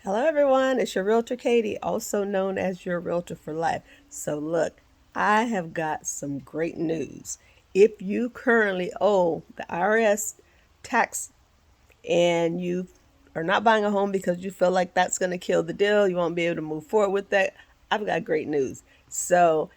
Hello, everyone. It's your Realtor Katie, also known as your Realtor for Life. So, look, I have got some great news. If you currently owe the IRS tax and you are not buying a home because you feel like that's going to kill the deal, you won't be able to move forward with that, I've got great news. So,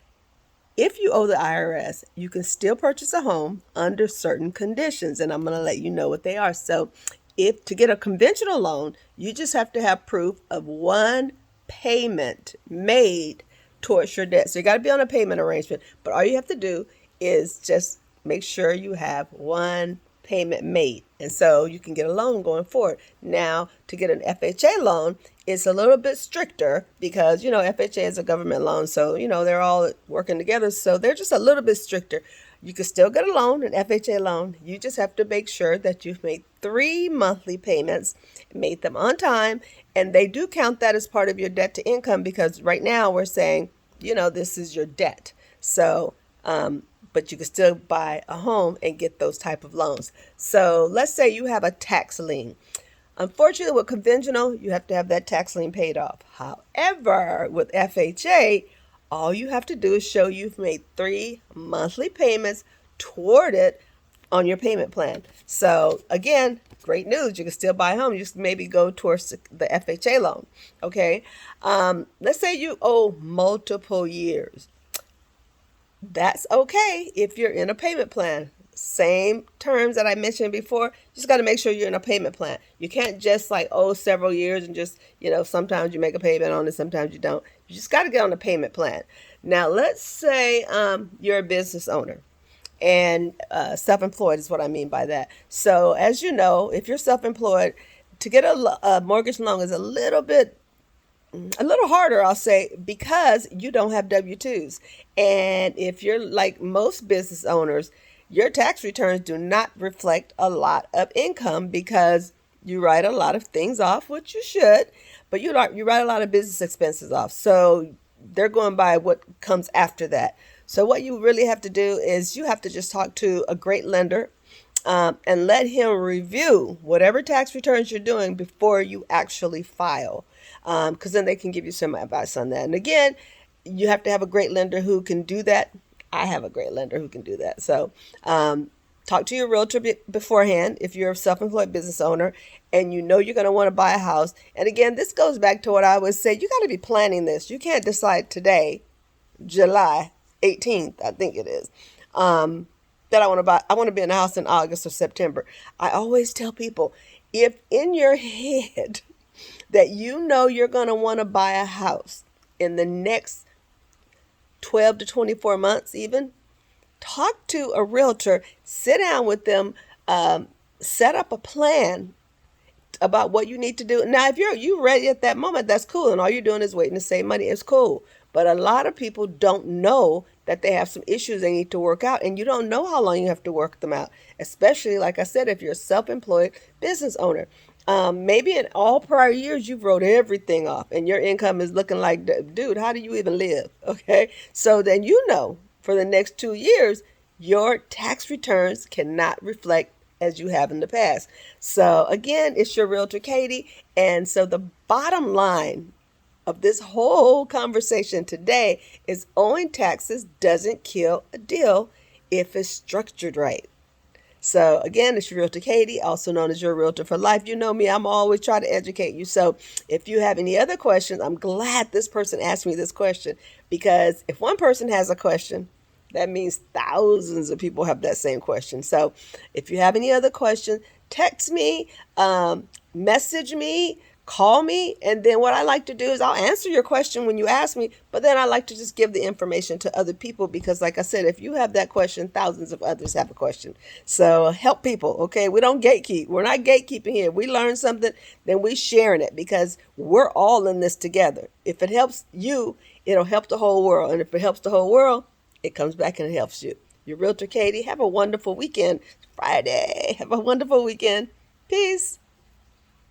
if you owe the IRS, you can still purchase a home under certain conditions, and I'm going to let you know what they are. So, if to get a conventional loan, you just have to have proof of one payment made towards your debt. So, you got to be on a payment arrangement, but all you have to do is just make sure you have one payment made. And so you can get a loan going forward. Now, to get an FHA loan, it's a little bit stricter because, FHA is a government loan. So, they're all working together. So they're just a little bit stricter. You can still get a loan, an FHA loan. You just have to make sure that you've made 3 monthly payments, made them on time. And they do count that as part of your debt to income because right now we're saying, this is your debt. So, but you can still buy a home and get those type of loans. So let's say you have a tax lien. Unfortunately, with conventional, you have to have that tax lien paid off. However, with FHA, all you have to do is show you've made 3 monthly payments toward it on your payment plan. So again, great news. You can still buy a home. You just maybe go towards the FHA loan. Okay. Let's say you owe multiple years. That's okay if you're in a payment plan. Same terms that I mentioned before. Just got to make sure you're in a payment plan. You can't just owe several years and just, sometimes you make a payment on it, sometimes you don't. You just got to get on a payment plan. Now, let's say you're a business owner and self-employed is what I mean by that. So as you know, if you're self-employed, to get a mortgage loan is a little harder, I'll say, because you don't have W-2s. And if you're like most business owners, your tax returns do not reflect a lot of income because you write a lot of things off, which you should, but you write a lot of business expenses off. So they're going by what comes after that. So what you really have to do is you have to just talk to a great lender and let him review whatever tax returns you're doing before you actually file. Because then they can give you some advice on that. And again, you have to have a great lender who can do that. I have a great lender who can do that. So talk to your realtor beforehand if you're a self-employed business owner and you're going to want to buy a house. And again, this goes back to what I always say. You got to be planning this. You can't decide today, July 18th, I think it is, that I want to be in a house in August or September. I always tell people, if in your head that you're going to want to buy a house in the next 12 to 24 months even, talk to a realtor, sit down with them, set up a plan about what you need to do. Now, if you're ready at that moment, that's cool. And all you're doing is waiting to save money. It's cool. But a lot of people don't know that they have some issues they need to work out. And you don't know how long you have to work them out, especially, like I said, if you're a self-employed business owner. Maybe in all prior years, you've wrote everything off and your income is looking like, dude, how do you even live? Okay. So then, for the next 2 years, your tax returns cannot reflect as you have in the past. So again, it's your realtor, Katie. And so the bottom line of this whole conversation today is owing taxes doesn't kill a deal if it's structured right. So again, it's your realtor, Katie, also known as your Realtor for Life. You know me, I'm always trying to educate you. So if you have any other questions, I'm glad this person asked me this question, because if one person has a question, that means thousands of people have that same question. So if you have any other questions, text me, message me, call me. And then what I like to do is I'll answer your question when you ask me, but then I like to just give the information to other people because, like I said, if you have that question, thousands of others have a question. So help people, okay? We don't gatekeep. We're not gatekeeping here. We learn something, then we sharing it because we're all in this together. If it helps you, it'll help the whole world. And if it helps the whole world, it comes back and it helps you. Your Realtor Katie, have a wonderful weekend. Friday. Have a wonderful weekend. Peace.